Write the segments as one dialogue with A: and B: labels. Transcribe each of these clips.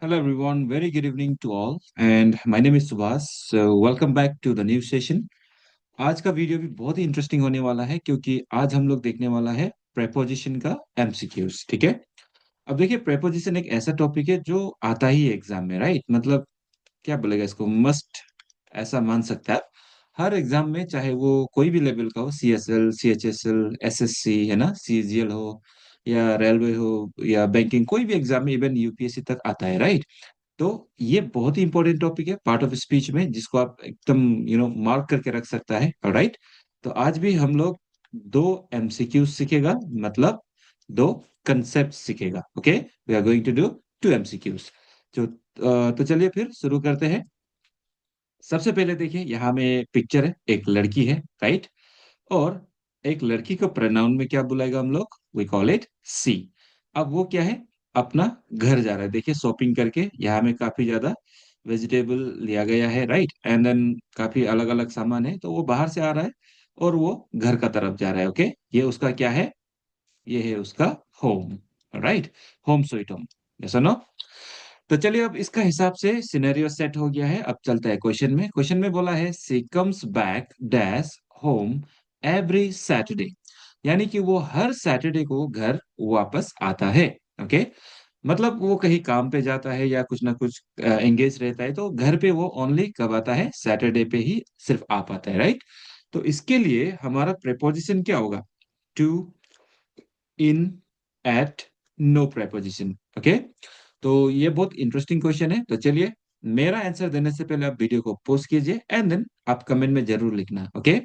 A: Hello everyone, very good evening to all and my name is Subhas. So welcome back to the new session. आज का video भी बहुत ही interesting होने वाला है क्योंकि आज हम लोग देखने वाला है प्रेपोजिशन का एमसीक्यूज, ठीक है। अब देखिए प्रेपोजिशन एक ऐसा टॉपिक है जो आता ही है एग्जाम में, राइट। मतलब क्या बोलेगा इसको, मस्ट ऐसा मान सकता है। हर एग्जाम में चाहे वो कोई भी लेवल का हो, सीएसएल, सीएचएसएल, एसएससी है ना, सीजीएल हो या रेलवे हो या बैंकिंग, कोई भी एग्जाम में इवन यूपीएससी तक आता है, राइट। तो ये बहुत ही इंपॉर्टेंट टॉपिक है पार्ट ऑफ स्पीच में, जिसको आप एकदम मार्क करके रख सकता है, राइट। तो आज भी हम लोग दो एमसीक्यू सीखेगा, मतलब दो कंसेप्ट सीखेगा। Okay, we are going to do two MCQs. तो चलिए फिर शुरू करते हैं। सबसे पहले देखिए, यहाँ में पिक्चर है, एक लड़की है, राइट। और एक लड़की को प्रोनाउन में क्या बुलाएगा हम लोग, वी कॉल इट सी। अब वो क्या है, अपना घर जा रहा है। देखिए शॉपिंग करके यहाँ में काफी ज्यादा वेजिटेबल लिया गया है, राइट। एंड देन काफी अलग अलग सामान है, तो वो बाहर से आ रहा है और वो घर का तरफ जा रहा है। ओके, ये उसका क्या है, ये है उसका home, right. Home sweet home, yes no. तो चलिए, अब इसका हिसाब से सिनेरियो सेट हो गया है। अब चलता है क्वेश्चन में। क्वेश्चन में बोला है she comes back dash home every Saturday, यानी कि वो हर सैटरडे को घर वापस आता है। ओके, मतलब वो कहीं काम पे जाता है या कुछ ना कुछ एंगेज रहता है, तो घर पे वो ओनली कब आता है, सैटरडे पे ही सिर्फ आ पाता है, राइट। तो इसके लिए हमारा प्रेपोजिशन क्या होगा, to, in, at, no preposition. Okay, तो ये बहुत इंटरेस्टिंग क्वेश्चन है। तो चलिए, मेरा आंसर देने से पहले आप वीडियो को पोस्ट कीजिए एंड देन आप कमेंट में जरूर लिखना। ओके,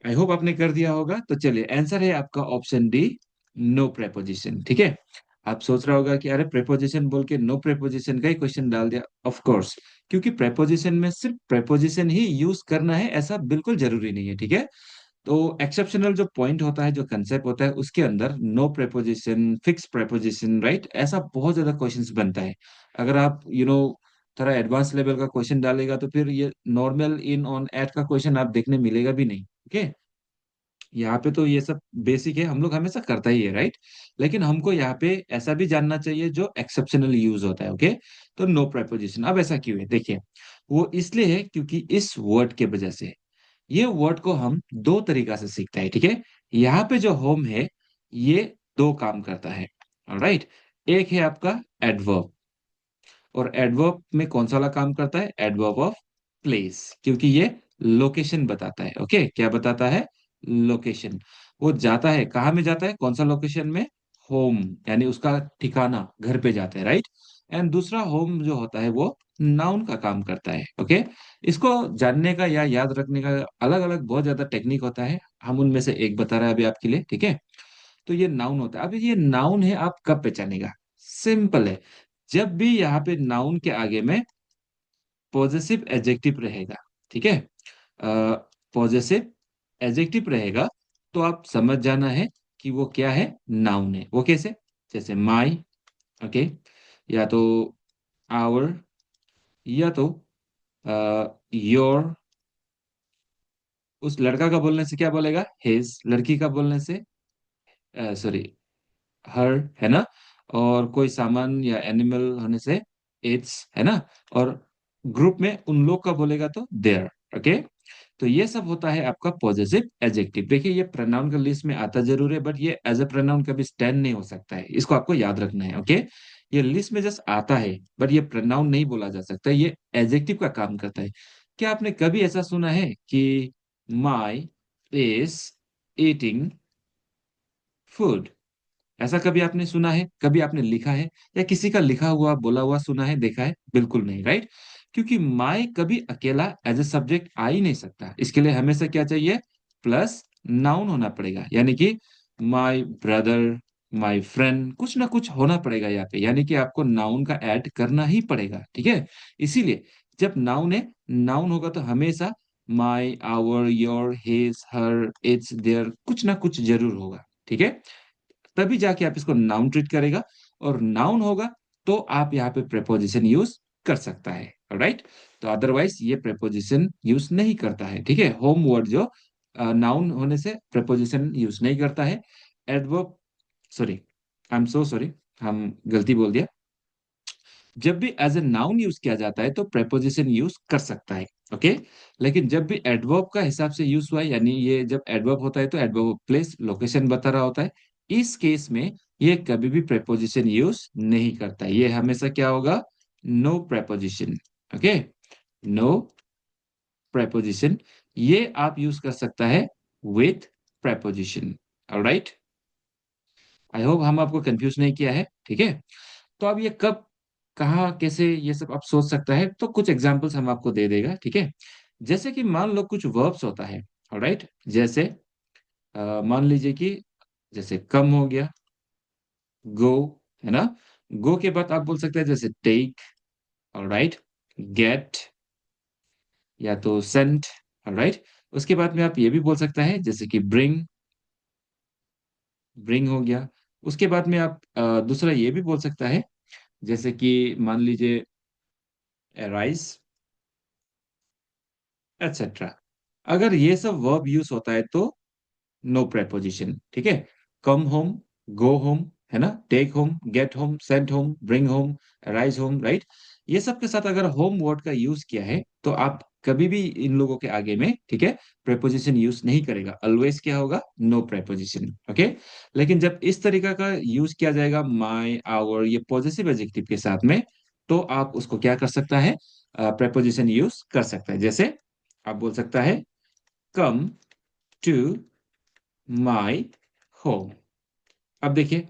A: आई होप आपने कर दिया होगा। तो चलिए, आंसर है आपका ऑप्शन डी, नो प्रेपोजिशन, ठीक है। आप सोच रहा होगा कि अरे प्रेपोजिशन बोल के नो प्रेपोजिशन का ही क्वेश्चन डाल दिया। ऑफ कोर्स, क्योंकि प्रेपोजिशन में सिर्फ प्रेपोजिशन ही यूज करना है ऐसा बिल्कुल जरूरी नहीं है, ठीक है। तो एक्सेप्शनल जो पॉइंट होता है, जो कंसेप्ट होता है, उसके अंदर no preposition, fix preposition, right, ऐसा बहुत ज्यादा क्वेश्चंस बनता है। अगर आप थोड़ा एडवांस लेवल का क्वेश्चन डालेगा तो फिर ये नॉर्मल, इन, ऑन, एट का क्वेश्चन आप देखने मिलेगा भी नहीं। ओके, यहाँ पे तो ये सब बेसिक है, हम लोग हमेशा करता ही है, राइट। लेकिन हमको यहाँ पे ऐसा भी जानना चाहिए जो एक्सेप्शनल यूज होता है। ओके, तो नो प्रेपोजिशन। अब ऐसा क्यों है, देखिए, वो इसलिए है क्योंकि इस वर्ड के वजह से, ये वर्ड को हम दो तरीका से सीखते हैं, ठीक है। यहाँ पे जो होम है, ये दो काम करता है, राइट। एक है आपका एडवर्ब, और एडवर्ब में कौन सा वाला काम करता है, एडवर्ब ऑफ प्लेस, क्योंकि ये लोकेशन बताता है। ओके, क्या बताता है, लोकेशन। वो जाता है, कहाँ में जाता है, कौन सा लोकेशन में, होम, यानी उसका ठिकाना, घर पे जाता है, राइट। एंड दूसरा होम जो होता है वो नाउन का काम करता है। ओके, इसको जानने का या याद रखने का अलग अलग बहुत ज्यादा टेक्निक होता है, हम उनमें से एक बता रहे हैं अभी आपके लिए, ठीक है। तो ये नाउन होता है। अब ये नाउन है, आप कब पहचानेगा, सिंपल है, जब भी यहाँ पे नाउन के आगे में पॉजेसिव एडजेक्टिव रहेगा, ठीक है। पॉजेसिव एडजेक्टिव रहेगा तो आप समझ जाना है कि वो क्या है, नाउन है। वो कैसे, जैसे माई, ओके, या तो आवर, या तो योर। उस लड़का का बोलने से क्या बोलेगा, हिज, लड़की का बोलने से सॉरी, हर, है ना। और कोई सामान या एनिमल होने से इट्स, है ना। और ग्रुप में उन लोग का बोलेगा तो देयर। ओके, तो ये सब होता है आपका पॉजिटिव एडजेक्टिव। देखिए, ये प्रोनाउन का लिस्ट में आता जरूर है, बट ये एज अ प्रोनाउन कभी स्टैंड नहीं हो सकता है, इसको आपको याद रखना है। ओके, ये लिस्ट में जस्ट आता है, बट ये प्रोनाउन नहीं बोला जा सकता, ये एडजेक्टिव का काम करता है। क्या आपने कभी ऐसा सुना है कि माई इज ईटिंग फूड, ऐसा कभी आपने सुना है, कभी आपने लिखा है, या किसी का लिखा हुआ, बोला हुआ सुना है, देखा है, बिल्कुल नहीं, राइट। क्योंकि माई कभी अकेला एज ए सब्जेक्ट आ ही नहीं सकता, इसके लिए हमेशा क्या चाहिए, प्लस नाउन होना पड़ेगा, यानी कि माई ब्रदर, माई फ्रेंड, कुछ ना कुछ होना पड़ेगा यहाँ पे, यानी कि आपको नाउन का ऐड करना ही पड़ेगा, ठीक है। इसीलिए जब नाउन है, नाउन होगा तो हमेशा my, our, your, his, her, its, their, कुछ ना कुछ जरूर होगा, ठीक है। तभी जाके आप इसको नाउन ट्रीट करेगा, और नाउन होगा तो आप यहाँ पे प्रेपोजिशन यूज कर सकता है, राइट। तो अदरवाइज ये प्रेपोजिशन यूज नहीं करता है, ठीक है। होम वर्ड जो नाउन होने से प्रेपोजिशन यूज नहीं करता है। Adverb, sorry, I am so sorry, हम गलती बोल दिया। जब भी एज ए नाउन यूज किया जाता है तो प्रेपोजिशन यूज कर सकता है। ओके। लेकिन जब भी एडवर्ब का हिसाब से यूज हुआ है, यानी ये जब एडवर्ब होता है तो एडवर्ब प्लेस लोकेशन बता रहा होता है, इस केस में ये कभी भी प्रेपोजिशन यूज नहीं करता है। ये हमेशा क्या होगा? No preposition. Okay. No preposition. ये आप यूज कर सकता है with preposition. Alright. I hope हम आपको कंफ्यूज नहीं किया है। ठीक है। तो अब ये कब, कहाँ, कैसे, ये सब आप सोच सकता है, तो कुछ एग्जांपल्स हम आपको दे देगा। ठीक है। जैसे कि मान लो कुछ वर्ब्स होता है। ऑलराइट। जैसे मान लीजिए कि जैसे कम हो गया, गो, है ना। गो के बाद आप बोल सकते हैं जैसे टेक। ऑलराइट। गेट, या तो सेंट। ऑलराइट। उसके बाद में आप ये भी बोल सकता है जैसे कि ब्रिंग। ब्रिंग हो गया। उसके बाद में आप दूसरा ये भी बोल सकता है जैसे कि मान लीजिए अराइज, एटसेट्रा। अगर ये सब वर्ब यूज होता है तो नो प्रेपोजिशन। ठीक है। कम होम, गो होम, है ना, take home, get home, sent home, bring home, arise home, right. ये सब के साथ अगर होम वर्ड का यूज किया है तो आप कभी भी इन लोगों के आगे में, ठीक है, प्रेपोजिशन यूज नहीं करेगा। ऑलवेज क्या होगा? No preposition. ओके। लेकिन जब इस तरीका का यूज किया जाएगा माई, आवर, ये पॉजिटिव एडजेक्टिव के साथ में, तो आप उसको क्या कर सकता है? प्रेपोजिशन यूज कर सकता है। जैसे आप बोल सकता है कम टू माई होम। अब देखिए,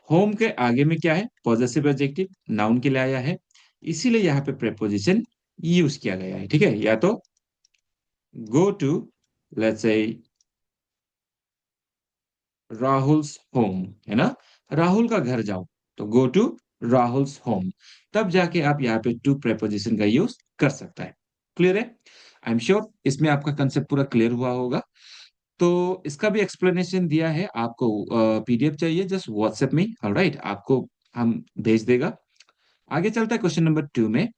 A: होम के आगे में क्या है? पॉजेसिव एडजेक्टिव, नाउन के लिए आया है, इसीलिए यहाँ पे प्रेपोजिशन यूज किया गया है। ठीक है। या तो go to, let's say, Rahul's home, है ना, राहुल का घर जाओ, तो गो टू राहुल्स होम। तब जाके आप यहाँ पे टू प्रेपोजिशन का यूज कर सकता है। क्लियर है? आई एम श्योर इसमें आपका कंसेप्ट पूरा क्लियर हुआ होगा। तो इसका भी एक्सप्लेनेशन दिया है आपको। पीडीएफ चाहिए जस्ट व्हाट्सएप में, ऑलराइट, आपको हम भेज देगा। आगे चलता है क्वेश्चन नंबर 2 में।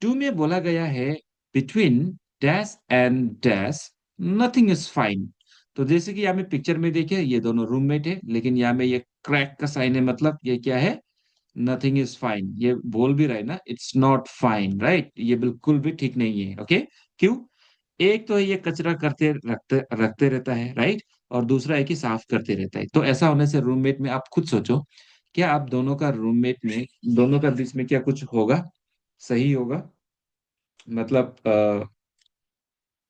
A: 2 में बोला गया है between dash and dash nothing is fine. तो जैसे कि यहाँ में पिक्चर में देखिए ये दोनों रूममेट है, लेकिन यहाँ में ये क्रैक का साइन है, मतलब ये क्या है? Nothing is fine. ये बोल भी रहा है ना, इट्स नॉट फाइन, राइट। ये बिल्कुल भी ठीक नहीं है। ओके। क्यों? एक तो ये कचरा करते रखते रखते रहता है, राइट, और दूसरा है कि साफ करते रहता है। तो ऐसा होने से रूममेट में आप खुद सोचो, क्या आप दोनों का रूममेट में, दोनों का बीच में क्या कुछ होगा? सही होगा? मतलब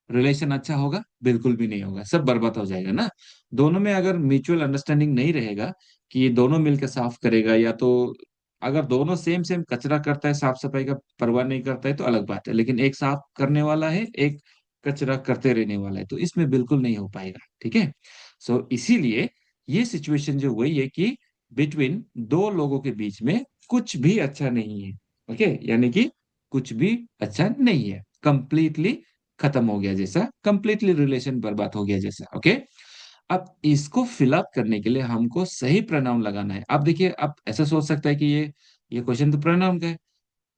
A: रिलेशन अच्छा होगा? बिल्कुल भी नहीं होगा, सब बर्बाद हो जाएगा ना। दोनों में अगर म्यूचुअल अंडरस्टैंडिंग नहीं रहेगा कि ये दोनों मिलकर साफ करेगा, या तो अगर दोनों सेम सेम कचरा करता है, साफ सफाई का परवाह नहीं करता है, तो अलग बात है। लेकिन एक साफ करने वाला है, एक कचरा करते रहने वाला है, तो इसमें बिल्कुल नहीं हो पाएगा। ठीक है। सो इसीलिए ये सिचुएशन जो हुई है कि बिटवीन दो लोगों के बीच में कुछ भी अच्छा नहीं है। ओके। यानी कि कुछ भी अच्छा नहीं है, कंप्लीटली खत्म हो गया जैसा, कंप्लीटली रिलेशन बर्बाद हो गया जैसा। ओके। अब इसको फिलअप करने के लिए हमको सही प्रोनाउन लगाना है। अब देखिए, आप ऐसा सोच सकता है कि ये क्वेश्चन तो प्रोनाउन का है।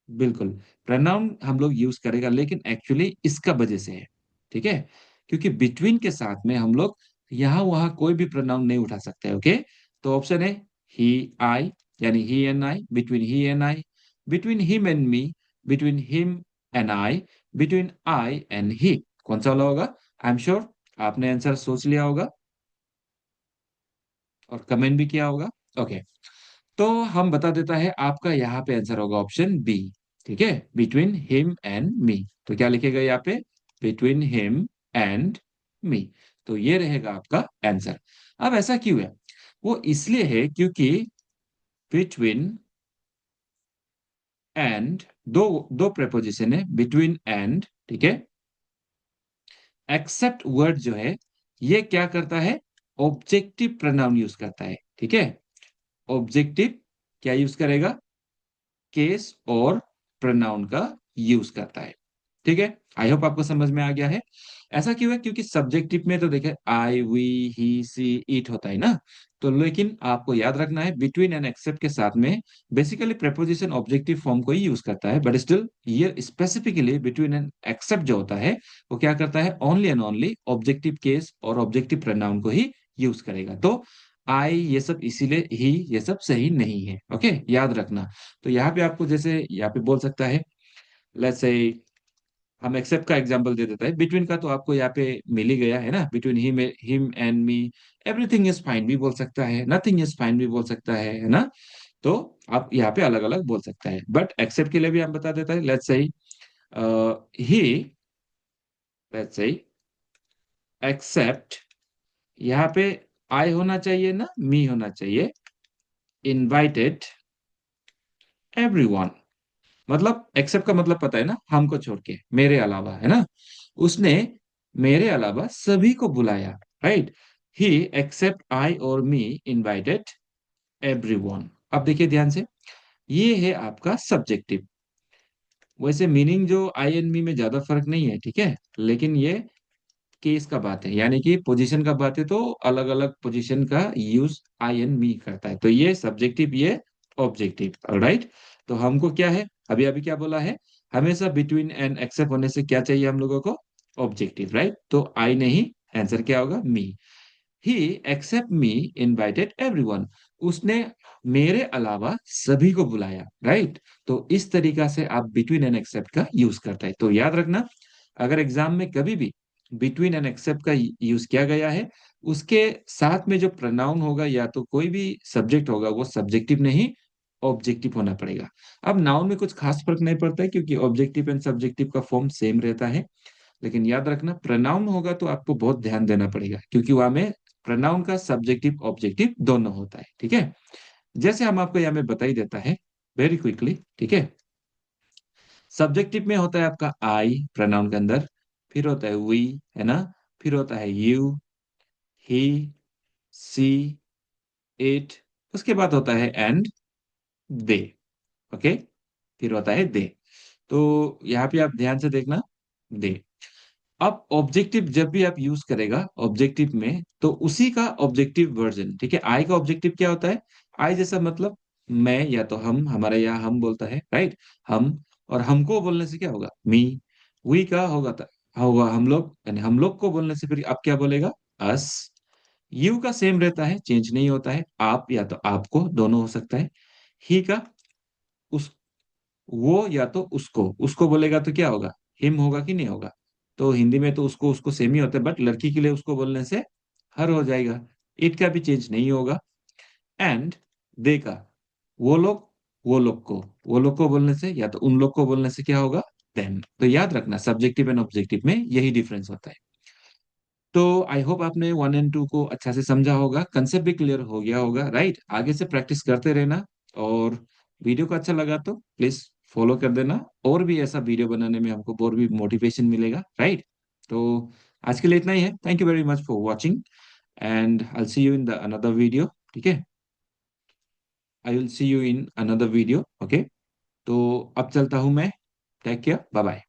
A: बिल्कुल, प्रोनाउन हम लोग यूज करेगा, लेकिन एक्चुअली इसका वजह से है। ठीक है। क्योंकि बिटवीन के साथ में हम लोग यहाँ वहां कोई भी प्रोनाउन नहीं उठा सकते। ओके। तो ऑप्शन है ही, आई, यानी he and I, between he and I, between him and me, between him and I, between I and he. कौन सा वाला होगा? आई एम श्योर आपने आंसर सोच लिया होगा और कमेंट भी किया होगा। ओके। तो हम बता देता है, आपका यहाँ पे आंसर होगा ऑप्शन बी। ठीक है। Between him and me. तो क्या लिखेगा यहाँ पे? Between him and me. तो ये रहेगा आपका आंसर। अब ऐसा क्यों है? वो इसलिए है क्योंकि बिटवीन एंड, दो दो प्रेपोजिशन है, बिटवीन एंड, ठीक है। एक्सेप्ट वर्ड जो है, ये क्या करता है? ऑब्जेक्टिव प्रोनाउन यूज करता है। ठीक है। ऑब्जेक्टिव क्या यूज करेगा? केस और प्रोनाउन का यूज करता है। ठीक है। आई होप आपको समझ में आ गया है। ऐसा क्यों है? क्योंकि सब्जेक्टिव में तो देखे आई, वी, ही, सी, इट होता है ना। तो लेकिन आपको याद रखना है बिटवीन एंड एक्सेप्ट के साथ में बेसिकली प्रेपोजिशन ऑब्जेक्टिव फॉर्म को ही यूज करता है, बट स्टिल ये स्पेसिफिकली बिटवीन एंड एक्सेप्ट जो होता है वो क्या करता है? Only and only objective case और ऑब्जेक्टिव प्रोनाउन को ही यूज करेगा। तो आई ये सब, इसीलिए ही ये सब सही नहीं है। ओके, याद रखना। तो यहाँ पे आपको जैसे यहाँ पे बोल सकता है, लेट्स से हम एक्सेप्ट का एग्जांपल दे देता है। बिटवीन का तो आपको यहाँ पे मिल ही गया है ना, between him and me everything is fine भी बोल सकता है, नथिंग इज फाइन भी बोल सकता है ना। तो आप यहाँ पे अलग अलग बोल सकता है, बट एक्सेप्ट के लिए भी हम बता देता है। Let's say he, let's say accept, यहाँ पे आई होना चाहिए ना मी होना चाहिए, इनवाइटेड एवरीवन। मतलब एक्सेप्ट का मतलब पता है ना, हमको छोड़ के, मेरे अलावा, है ना। उसने मेरे अलावा सभी को बुलाया, राइट। ही एक्सेप्ट आई और मी इनवाइटेड एवरीवन। अब देखिए ध्यान से, ये है आपका सब्जेक्टिव। वैसे मीनिंग जो आई एंड मी में ज्यादा फर्क नहीं है, ठीक है, लेकिन ये केस का बात है, यानी कि पोजीशन का बात है, तो अलग अलग पोजीशन का यूज आई एंड मी करता है। तो ये सब्जेक्टिव, ये ऑब्जेक्टिव, राइट। तो हमको क्या है, अभी अभी क्या बोला है, हमेशा बिटवीन एंड एक्सेप्ट होने से क्या चाहिए हम लोगों को, ऑब्जेक्टिव, राइट। तो आई नहीं, आंसर क्या होगा, मी। ही एक्सेप्ट मी इनवाइटेड एवरीवन। उसने मेरे अलावा सभी को बुलाया, राइट। तो इस तरीका से आप बिटवीन एंड एक्सेप्ट का यूज करता है। तो याद रखना, अगर एग्जाम में कभी भी बिटवीन एंड एक्सेप्ट का यूज किया गया है, उसके साथ में जो प्रोनाउन होगा या तो कोई भी सब्जेक्ट होगा, वो सब्जेक्टिव नहीं ऑब्जेक्टिव होना पड़ेगा। अब नाउन में कुछ खास फर्क नहीं पड़ता है, क्योंकि ऑब्जेक्टिव एंड सब्जेक्टिव का फॉर्म सेम रहता है। लेकिन याद रखना, प्रोनाउन होगा तो आपको बहुत ध्यान देना पड़ेगा, क्योंकि वहां में प्रोनाउन का सब्जेक्टिव ऑब्जेक्टिव दोनों होता है, ठीक है। जैसे हम आपको यहाँ में बता ही देता है वेरी क्विकली, ठीक है। सब्जेक्टिव में होता है आपका आई प्रोनाउन के अंदर, फिर होता है वी, है ना, फिर होता है यू, ही, सी, इट, उसके बाद होता है एंड, दे। ओके, फिर होता है दे। तो यहाँ पे आप ध्यान से देखना, दे। अब ऑब्जेक्टिव जब भी आप यूज करेगा ऑब्जेक्टिव में, तो उसी का ऑब्जेक्टिव वर्जन, ठीक है। आई का ऑब्जेक्टिव क्या होता है, आई जैसा मतलब मैं या तो हम, हमारे यहाँ हम बोलता है, राइट, हम। और हमको बोलने से क्या होगा, मी। वी का होगा हम लोग, यानी हम लोग को बोलने से फिर आप क्या बोलेगा, अस। यू का सेम रहता है, चेंज नहीं होता है, आप या तो आपको, दोनों हो सकता है। ही का उस, वो या तो उसको बोलेगा तो क्या होगा, हिम होगा कि नहीं होगा। तो हिंदी में तो उसको उसको सेम ही होता है, बट लड़की के लिए उसको बोलने से हर हो जाएगा। इट का भी चेंज नहीं होगा। एंड दे का, वो लोग, वो लोग को बोलने से या तो उन लोग को बोलने से क्या होगा, देम। तो याद रखना, सब्जेक्टिव एंड ऑब्जेक्टिव में यही डिफरेंस होता है। तो आई होप आपने वन एंड टू को अच्छा से समझा होगा, कंसेप्ट भी क्लियर हो गया होगा, राइट। आगे से प्रैक्टिस करते रहना। और वीडियो को अच्छा लगा तो प्लीज फॉलो कर देना, और भी ऐसा वीडियो बनाने में हमको और भी मोटिवेशन मिलेगा, राइट। तो आज के लिए इतना ही है। Thank you very much for watching, and I see you in the another video, ठीक है। I will see you in another video, okay. तो अब चलता हूँ मैं, टेक केयर, बाय बाय।